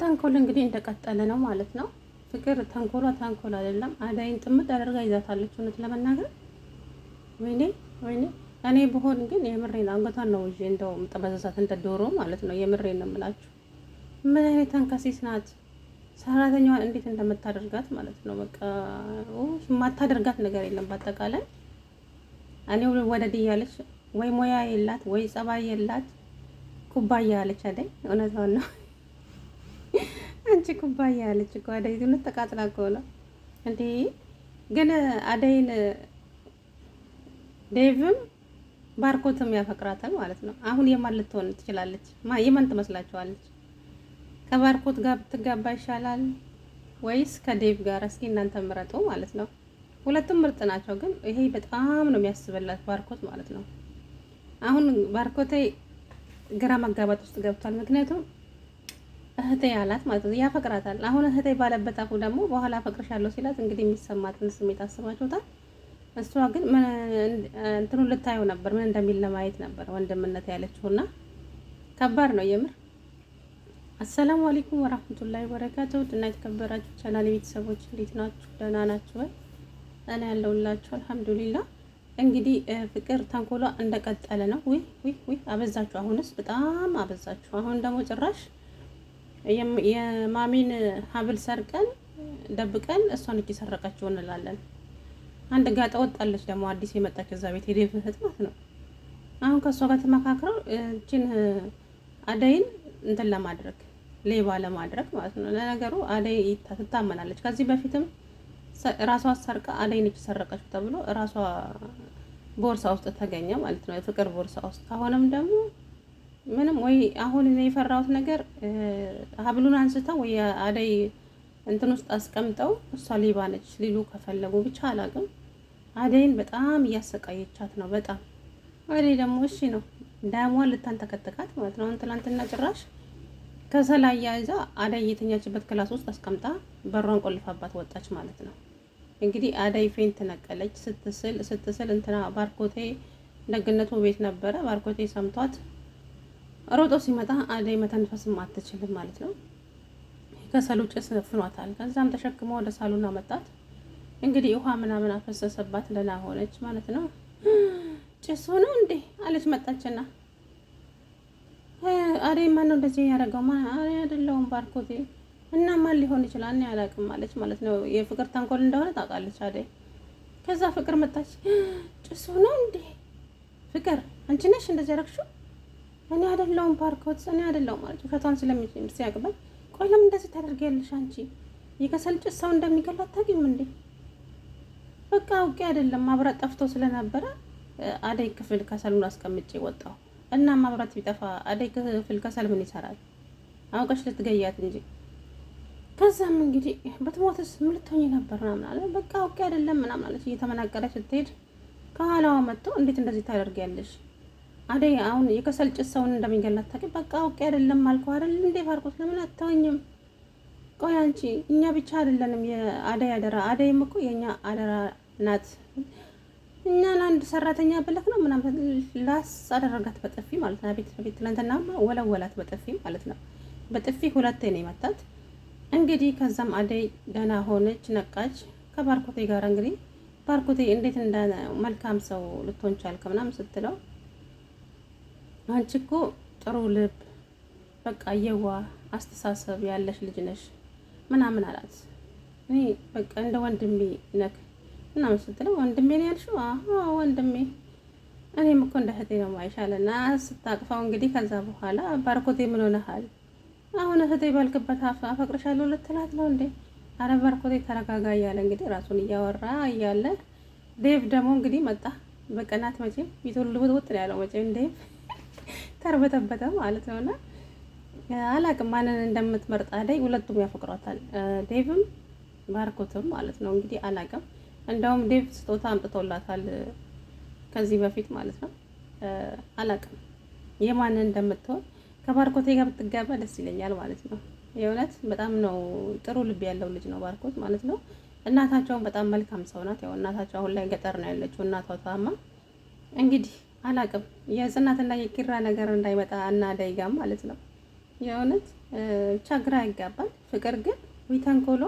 ተንኮል እንግዲህ እንደቀጠለ ነው ማለት ነው። ፍቅር ተንኮሏ ተንኮል አይደለም። አዳይን ጥምድ አድርጋ ይዛታለች። እውነት ለመናገር ወይኔ ወይኔ፣ እኔ ብሆን ግን የምሬን አንገቷን ነው እንጂ እንደው ጠበዛዛት እንደ ዶሮ ማለት ነው። የምሬን ነው የምላችሁ። ምን አይነት ተንከሲስ ናት! ሰራተኛዋን እንዴት እንደምታደርጋት ማለት ነው። በቃ የማታደርጋት ነገር የለም። በአጠቃላይ እኔ ወደድ እያለች ወይ ሙያ የላት ወይ ጸባይ የላት ኩባያ ያለች አደይ። እውነቷን ነው። አንቺ ኩባያ ያለች እኮ አደይ ዝም ተቃጥላ እኮ ነው እንዴ! ግን አደይን ዴቭም ባርኮትም ያፈቅራታል ማለት ነው። አሁን የማን ልትሆን ትችላለች? የማን ትመስላችኋለች? ከባርኮት ጋር ብትጋባ ይሻላል ወይስ ከዴቭ ጋር? እስኪ እናንተ ምረጡ ማለት ነው። ሁለቱም ምርጥ ናቸው፣ ግን ይሄ በጣም ነው የሚያስብላት ባርኮት ማለት ነው። አሁን ባርኮቴ ግራ መጋባት ውስጥ ገብቷል። ምክንያቱም እህቴ ያላት ማለት ነው፣ ያፈቅራታል። አሁን እህቴ ባለበት አፉ ደግሞ በኋላ አፈቅርሻለሁ ሲላት እንግዲህ የሚሰማትን ስሜት አስባችሁታል። እሷ ግን እንትኑ ልታየው ነበር፣ ምን እንደሚል ለማየት ነበር ወንድምነት ያለችውና ከባድ ነው የምር። አሰላሙ አለይኩም ወራህመቱላሂ ወበረካቱ። እና የተከበራችሁ ቻናል ቤተሰቦች እንዴት ናችሁ? ደህና ናችሁ ወይ? እኔ ያለሁላችሁ አልሐምዱሊላህ። እንግዲህ ፍቅር ተንኮሏ እንደቀጠለ ነው። ውይ አበዛችሁ። አሁንስ በጣም አበዛችሁ። አሁን ደግሞ ጭራሽ የማሚን ሀብል ሰርቀን ደብቀን እሷን እጅ ሰረቀችው እንላለን። አንድ ጋጠ ወጣለች ደግሞ አዲስ የመጣች እዛ ቤት ሄደት ማለት ነው። አሁን ከእሷ ጋር ተመካክረው እቺን አደይን እንትን ለማድረግ ሌባ ለማድረግ ማለት ነው። ለነገሩ አደይ ትታመናለች። ከዚህ በፊትም ራሷ ሰርቃ አደይን እጅ ሰረቀችው ተብሎ ራሷ ቦርሳ ውስጥ ተገኘ ማለት ነው፣ የፍቅር ቦርሳ ውስጥ። አሁንም ደግሞ ምንም ወይ አሁን እኔ የፈራሁት ነገር ሀብሉን አንስተው ወይ አደይ እንትን ውስጥ አስቀምጠው እሷ ሌባ ነች ሊሉ ከፈለጉ ብቻ አላውቅም። አደይን በጣም እያሰቃየቻት ነው በጣም። አደይ ደግሞ እሺ ነው ዳሟን ልታንተከተካት ማለት ነው። አሁን ትናንትና ጭራሽ ከሰላያ ይዛ አደይ የተኛችበት ክላስ ውስጥ አስቀምጣ በሯን ቆልፋባት ወጣች ማለት ነው። እንግዲህ አደይ ፌንት ነቀለች። ስትስል እንትና ባርኮቴ ደግነቱ ቤት ነበረ። ባርኮቴ ሰምቷት ሮጦ ሲመጣ አደይ መተንፈስም አትችልም ማለት ነው። ከሰሉ ጭስ ፍኗታል። ከዛም ተሸክሞ ወደ ሳሎን አመጣት። እንግዲህ ውሃ ምናምን አፈሰሰባት። ደህና ሆነች ማለት ነው። ጭስ ሆኖ እንዴ አለች መጣችና አደይ ማን ነው እንደዚህ ያደረገው? አደይ አይደለሁም ባርኮቴ። እና ማን ሊሆን ይችላል? እኔ አላውቅም ማለች ማለት ነው። የፍቅር ተንኮል እንደሆነ ታውቃለች አደይ። ከዛ ፍቅር መጣች። ጭስ ሆኖ እንዴ ፍቅር አንቺ ነሽ እንደዚህ ያደረግሽው? እኔ አይደለሁም ባርኮት፣ እኔ አይደለሁም ማለት ውሸቷን ሲያቅበል። ቆይ ለምን እንደዚህ ታደርጊያለሽ አንቺ? የከሰል ጭስ ሰው እንደሚገል አታውቂም እንዴ? በቃ አውቄ አይደለም ማብራት ጠፍቶ ስለነበረ አደይ ክፍል ከሰሉን አስቀምጬ ወጣሁ እና ማብራት ቢጠፋ አደይ ክፍል ከሰል ምን ይሰራል? አውቀሽ ልትገያት እንጂ። ከዛም እንግዲህ በትሞትስ ምን ልትሆኚ ነበር ምናምን አለ። በቃ አውቄ አይደለም ምናምን አለች። እየተመናቀረች ስትሄድ ከኋላዋ መጥቶ እንዴት እንደዚህ ታደርጊያለሽ አደይ? አሁን የከሰል ጭስ ሰውን እንደሚገላት ታውቂ? በቃ አውቄ አይደለም አልኩህ አይደል እንዴ ባርኮት፣ ለምን አትተወኝም? ቆይ አንቺ እኛ ብቻ አይደለንም የአደይ አደራ፣ አደይም እኮ የኛ አደራ ናት። እኛ ለአንድ ሰራተኛ ብለክ ነው ምናምን ላስ አደረጋት በጥፊ ማለት ነው። ቤት ትናንትና ወለወላት በጥፊ ማለት ነው። በጥፊ ሁለቴ ነው የመታት። እንግዲህ ከዛም አደይ ደህና ሆነች፣ ነቃች። ከባርኮቴ ጋር እንግዲህ ባርኮቴ እንዴት እንደ መልካም ሰው ልትሆን ቻልክ ምናምን ስትለው አንቺ እኮ ጥሩ ልብ በቃ የዋ አስተሳሰብ ያለሽ ልጅ ነሽ ምናምን አላት። እኔ በቃ እንደ ወንድሜ ነክ ምናምን ስትለው ወንድሜ ነው ያልሽው? አዎ ወንድሜ፣ እኔም እኮ እንደ እህቴ ነው ማይሻለና ስታቅፋው እንግዲህ ከዛ በኋላ ባርኮቴ ምን ሆነሃል? አሁን እህቴ ባልክበት አፈቅርሻለሁ ልትላት ነው እንዴ? አረ ባርኮቴ ተረጋጋ እያለ እንግዲህ ራሱን እያወራ እያለ ዴቭ ደግሞ እንግዲህ መጣ በቀናት። መቼም ይተልውጥ ያለው መቼም ዴቭ ተርበተበተ ማለት ነውና አላቅም ማንን እንደምትመርጥ አደይ። ሁለቱም ያፈቅሯታል፣ ዴቭም ባርኮትም ማለት ነው። እንግዲህ አላቅም። እንደውም ዴቭ ስጦታ አምጥቶላታል ከዚህ በፊት ማለት ነው። አላቅም የማንን እንደምትሆን። ከባርኮቴ ጋር ብትጋባ ደስ ይለኛል ማለት ነው። የእውነት በጣም ነው ጥሩ ልብ ያለው ልጅ ነው ባርኮት ማለት ነው። እናታቸውን በጣም መልካም ሰው ናት። ያው እናታቸው አሁን ላይ ገጠር ነው ያለችው። እናቷ ታማ እንግዲህ አላቅም የጽናትና የኪራ ነገር እንዳይመጣ እና አደይ ጋር ማለት ነው። የእውነት ብቻ ግራ ያጋባል። ፍቅር ግን ዊተንኮሏ